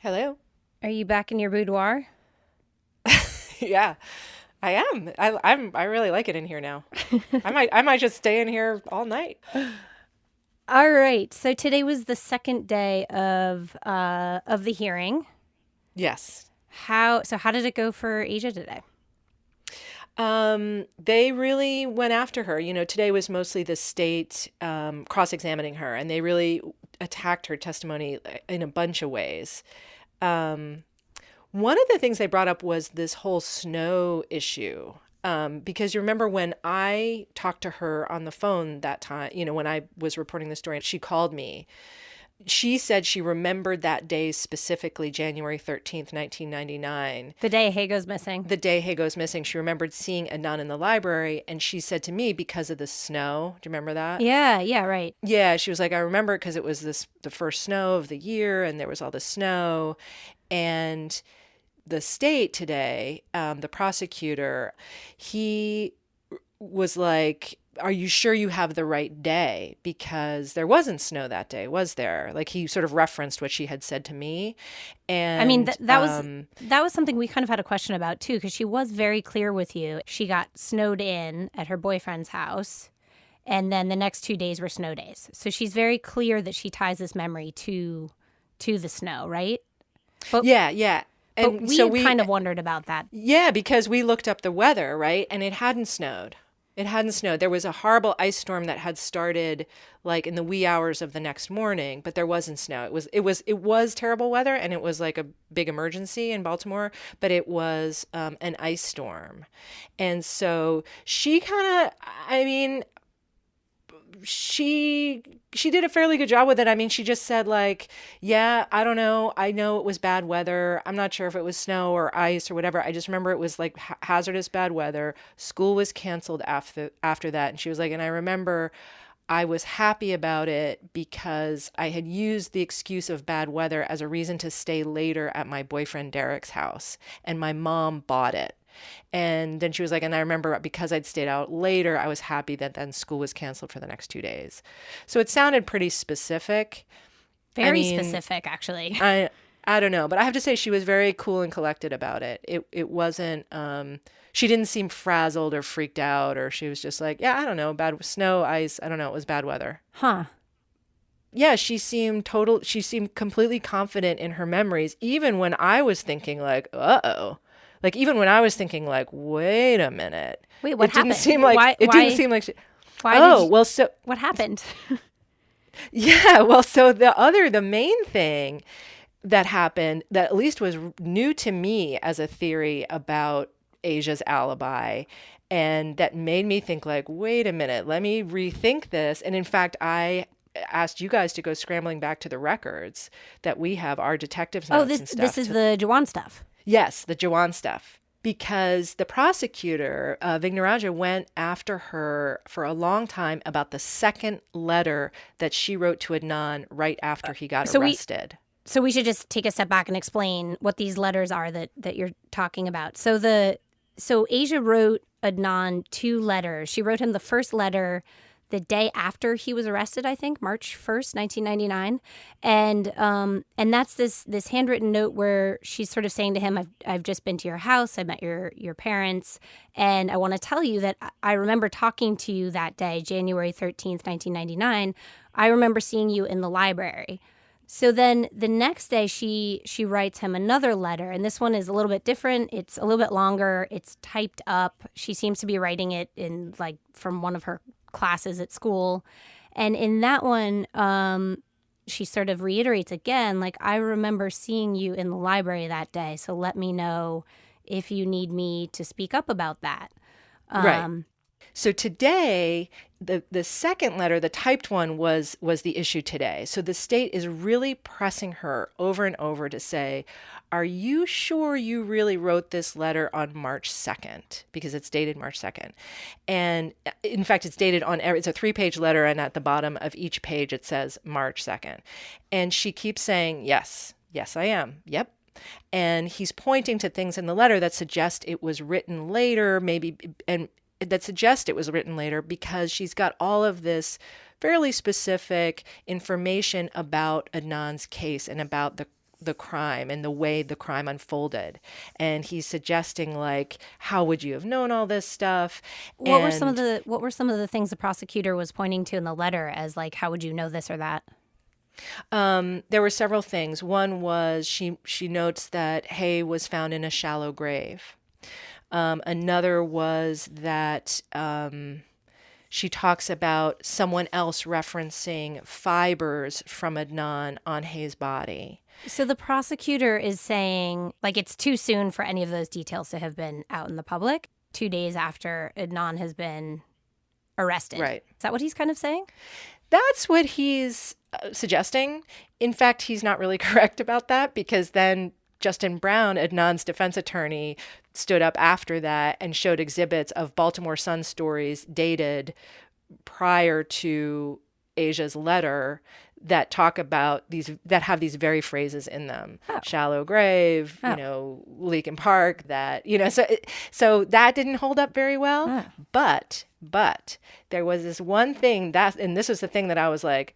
Hello. Are you back in your boudoir? Yeah, I am. I really like it in here now. I might just stay in here all night. All right. So today was the second day of the hearing. Yes. How did it go for Asia today? They really went after her. Today was mostly the state cross-examining her, and they really attacked her testimony in a bunch of ways. Um, One of the things they brought up was this whole snow issue. Because you remember when I talked to her on the phone that time, when I was reporting the story, she called me. She said she remembered that day specifically, January 13th, 1999, The day Hay goes missing. the day Hay goes missing. She remembered seeing Adnan in the library, and she said to me, because of the snow. Do you remember that? Yeah, yeah, right. Yeah, she was like, I remember it because it was the first snow of the year, and there was all the snow. And the state today, the prosecutor, he was like, are you sure you have the right day? Because there wasn't snow that day, was there? Like he sort of referenced what she had said to me. I mean, And that was something we kind of had a question about too, because she was very clear with you. She got snowed in at her boyfriend's house, and then the next 2 days were snow days. So she's very clear that she ties this memory to the snow, right? But yeah, yeah. but And we so had kind of wondered about that. yeah, because we looked up the weather, right? And it hadn't snowed. It hadn't snowed. There was a horrible ice storm that had started like in the wee hours of the next morning, but there wasn't snow. It was terrible weather, and it was like a big emergency in Baltimore, but it was an ice storm. And so she kind of, I mean, she did a fairly good job with it. I mean, she just said like, yeah, I don't know. I know it was bad weather. I'm not sure if it was snow or ice or whatever. I just remember it was like hazardous bad weather. School was canceled after that. And she was like, and I remember I was happy about it because I had used the excuse of bad weather as a reason to stay later at my boyfriend Derek's house, and my mom bought it. And then she was like, and I remember because I'd stayed out later, I was happy that then school was canceled for the next 2 days. So it sounded pretty specific. I Very mean, specific, actually. I don't know, but I have to say she was very cool and collected about it. It wasn't she didn't seem frazzled or freaked out, or she was just like, yeah, I don't know, bad snow, ice, I don't know, it was bad weather. Huh. Yeah, she seemed completely confident in her memories, even when I was thinking like, uh-oh. Like even when I was thinking like, wait a minute. Wait, what It didn't happened? seem like it didn't seem like she, Why did oh, you, well so what happened? yeah, well so the main thing that happened that at least was new to me as a theory about Asia's alibi, and that made me think like, wait a minute, let me rethink this. And in fact, I asked you guys to go scrambling back to the records that we have, our detectives Oh, notes this and this stuff is to, the Jawan stuff. yes, the Jawan stuff. Because the prosecutor, Vignaraja, went after her for a long time about the second letter that she wrote to Adnan right after he got So we arrested. so we should just take a step back and explain what these letters are that you're talking about. So Asia wrote Adnan two letters. She wrote him the first letter the day after he was arrested, I think, March 1st, 1999. And that's this handwritten note where she's sort of saying to him, I've just been to your house, I met your parents, and I want to tell you that I remember talking to you that day, January 13th, 1999. I remember seeing you in the library. So then the next day she writes him another letter, and this one is a little bit different. It's a little bit longer. It's typed up. She seems to be writing it in like from one of her classes at school. And in that one, she sort of reiterates again, like, I remember seeing you in the library that day. So let me know if you need me to speak up about that. Right. Um, So today, the second letter, the typed one, was the issue today. So the state is really pressing her over and over to say, are you sure you really wrote this letter on March 2nd? Because it's dated March 2nd. And in fact, it's a 3-page letter, and at the bottom of each page it says March 2nd. And she keeps saying, yes, yes, I am. Yep. And he's pointing to things in the letter that suggest it was written later, maybe, and that suggest it was written later because she's got all of this fairly specific information about Adnan's case and about the crime and the way the crime unfolded. And he's suggesting, like, how would you have known all this stuff? What were some of the things the prosecutor was pointing to in the letter as, like, how would you know this or that? There were several things. One was she notes that Hay was found in a shallow grave. Another was that she talks about someone else referencing fibers from Adnan on Hay's body. So the prosecutor is saying, like, it's too soon for any of those details to have been out in the public 2 days after Adnan has been arrested. Right. Is that what he's kind of saying? That's what he's suggesting. In fact, he's not really correct about that, because then Justin Brown, Adnan's defense attorney, stood up after that and showed exhibits of Baltimore Sun stories dated prior to Asia's letter that talk about these, that have these very phrases in them. Oh. Shallow grave, Leakin Park, that, so that didn't hold up very well. Oh. But there was this one thing and this was the thing that I was like,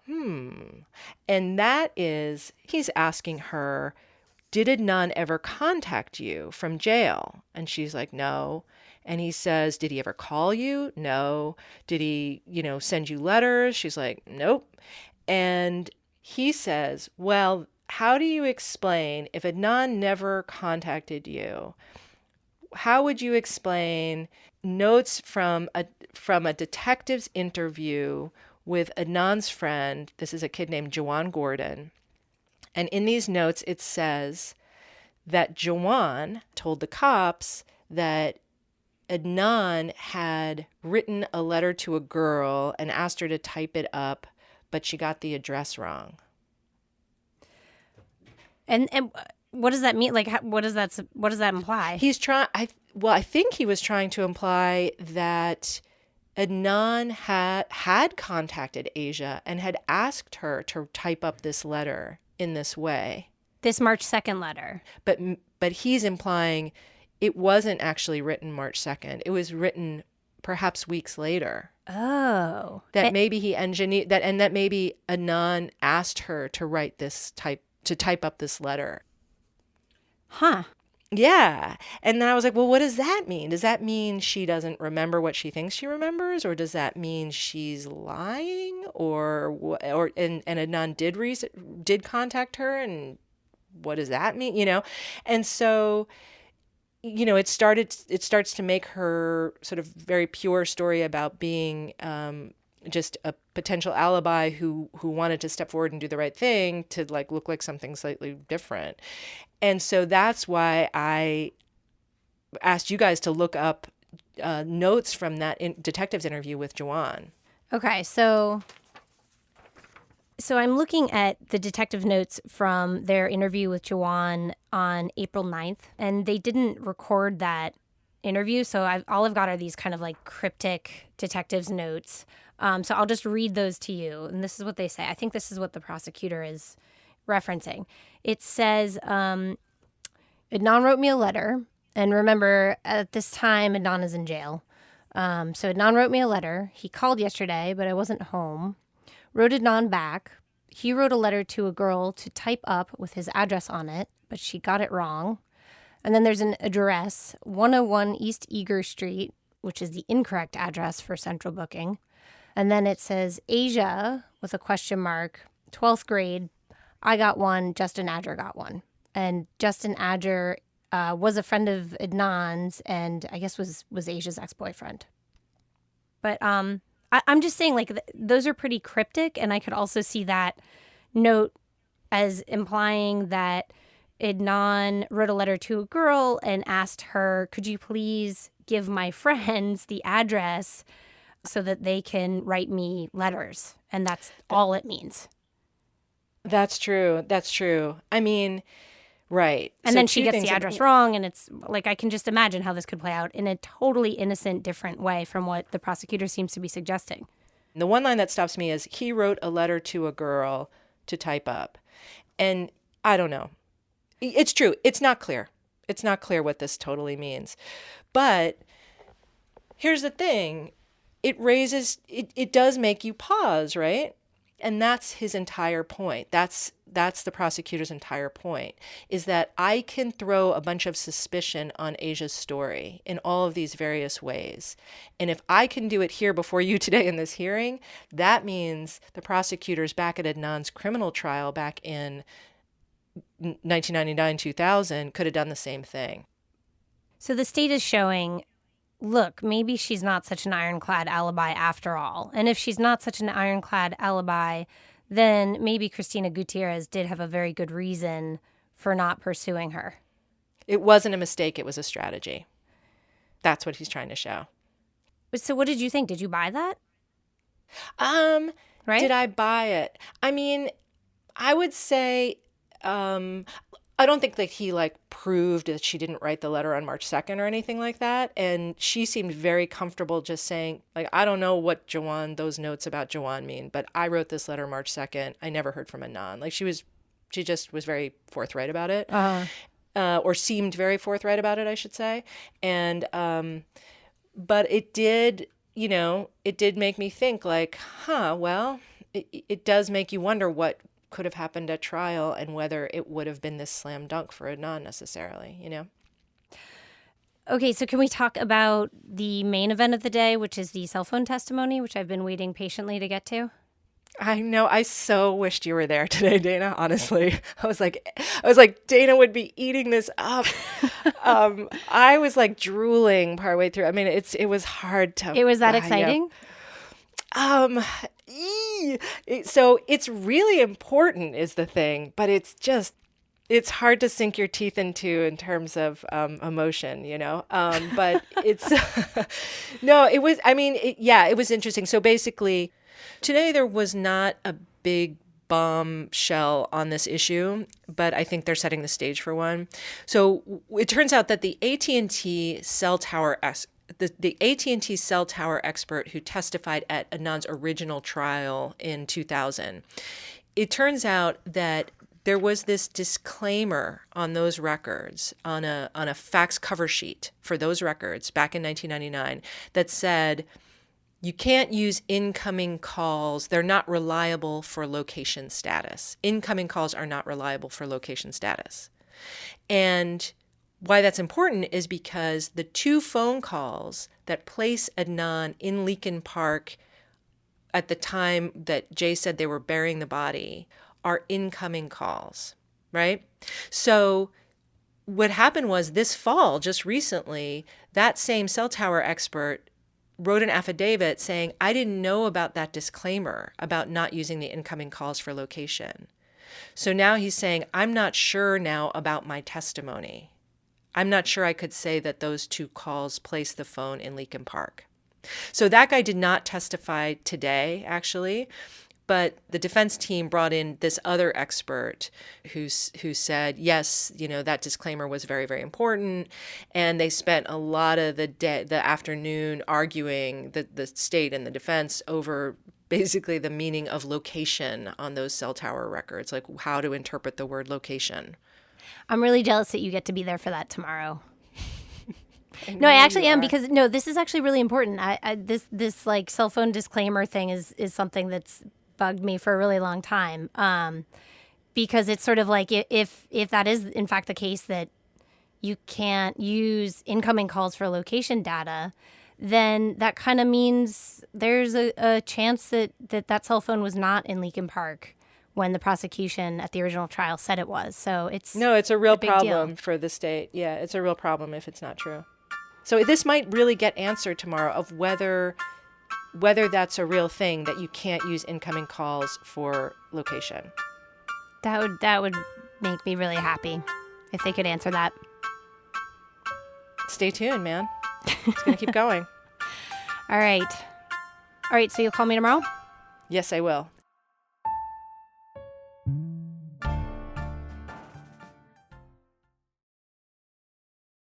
and that is, he's asking her, did Adnan ever contact you from jail? And she's like, no. And he says, did he ever call you? No. Did he, send you letters? She's like, nope. And he says, well, how do you explain, if Adnan never contacted you, how would you explain notes from a detective's interview with Adnan's friend? This is a kid named Jawan Gordon. And in these notes, it says that Jawan told the cops that Adnan had written a letter to a girl and asked her to type it up, but she got the address wrong. And what does that mean? Like, what does that imply? I think he was trying to imply that Adnan had contacted Asia and had asked her to type up this letter in this way. This March 2nd letter. But he's implying it wasn't actually written March 2nd. It was written perhaps weeks later. Oh. That maybe he engineered that, and that maybe Adnan asked her to type up this letter. Huh. Yeah. And then I was like, well, what does that mean? Does that mean she doesn't remember what she thinks she remembers? Or does that mean she's lying? And Adnan did contact her? And what does that mean? And so, it starts to make her sort of very pure story about being just a potential alibi who wanted to step forward and do the right thing to, like, look like something slightly different. And so that's why I asked you guys to look up notes from that detective's interview with Jawan. Okay, so I'm looking at the detective notes from their interview with Jawan on April 9th, and they didn't record that interview, so all I've got are these kind of like cryptic detective's notes. So I'll just read those to you, and this is what they say. I think this is what the prosecutor is referencing. It says, Adnan wrote me a letter, and remember, at this time, Adnan is in jail. So Adnan wrote me a letter. He called yesterday, but I wasn't home. Wrote Adnan back. He wrote a letter to a girl to type up with his address on it, but she got it wrong. And then there's an address, 101 East Eager Street, which is the incorrect address for central booking. And then it says Asia with a question mark, 12th grade. I got one, Justin Adger got one. And Justin Adger was a friend of Adnan's and I guess was Asia's ex-boyfriend. But I'm just saying, like, those are pretty cryptic, and I could also see that note as implying that Adnan wrote a letter to a girl and asked her, could you please give my friends the address so that they can write me letters? And that's all it means. That's true. I mean, right. And then she gets the address wrong, and it's like, I can just imagine how this could play out in a totally innocent, different way from what the prosecutor seems to be suggesting. The one line that stops me is, he wrote a letter to a girl to type up. And I don't know. It's true. It's not clear. It's not clear what this totally means. But here's the thing. It does make you pause, right? And that's his entire point. That's the prosecutor's entire point, is that I can throw a bunch of suspicion on Asia's story in all of these various ways. And if I can do it here before you today in this hearing, that means the prosecutors back at Adnan's criminal trial back in 1999, 2000 could have done the same thing. So the state is showing, look, maybe she's not such an ironclad alibi after all. And if she's not such an ironclad alibi, then maybe Cristina Gutierrez did have a very good reason for not pursuing her. It wasn't a mistake. It was a strategy. That's what he's trying to show. So what did you think? Did you buy that? Right? Did I buy it? I mean, I would say, I don't think that he proved that she didn't write the letter on March 2nd or anything like that. And she seemed very comfortable just saying, I don't know what those notes about Jawan mean, but I wrote this letter March 2nd. I never heard from Adnan. She just was very forthright about it, or seemed very forthright about it, I should say. And, but it did, it did make me think well, it does make you wonder what could have happened at trial and whether it would have been this slam dunk for Adnan necessarily, Okay, so can we talk about the main event of the day, which is the cell phone testimony, which I've been waiting patiently to get to? I know. I so wished you were there today, Dana. Honestly, I was like, Dana would be eating this up. I was drooling partway through. I mean, it was hard to. It was that exciting? So it's really important is the thing, but it's hard to sink your teeth into in terms of emotion, but it's no, it was, it was interesting. So basically today there was not a big bombshell on this issue, but I think they're setting the stage for one. So it turns out that the AT&T cell tower the AT&T cell tower expert who testified at Adnan's original trial in 2000, it turns out that there was this disclaimer on those records, on a fax cover sheet for those records back in 1999 that said, you can't use incoming calls. They're not reliable for location status. Incoming calls are not reliable for location status. And why that's important is because the two phone calls that place Adnan in Leakin Park at the time that Jay said they were burying the body are incoming calls, right? So what happened was this fall, just recently, that same cell tower expert wrote an affidavit saying, I didn't know about that disclaimer about not using the incoming calls for location. So now he's saying, I'm not sure now about my testimony. I'm not sure I could say that those two calls placed the phone in Leakin Park. So that guy did not testify today, actually, but the defense team brought in this other expert who said, yes, that disclaimer was very, very important. And they spent a lot of the afternoon arguing the state and the defense over basically the meaning of location on those cell tower records, like how to interpret the word location. I'm really jealous that you get to be there for that tomorrow. No, I actually am, because this is actually really important. This cell phone disclaimer thing is something that's bugged me for a really long time. Because it's sort of like if that is in fact the case that you can't use incoming calls for location data, then that kind of means there's a chance that cell phone was not in Leakin Park when the prosecution at the original trial said it was. So it's a real problem for the state. Yeah, it's a real problem if it's not true. So this might really get answered tomorrow of whether that's a real thing, that you can't use incoming calls for location. That would make me really happy if they could answer that. Stay tuned, man. It's going to keep going. All right. So you'll call me tomorrow? Yes, I will.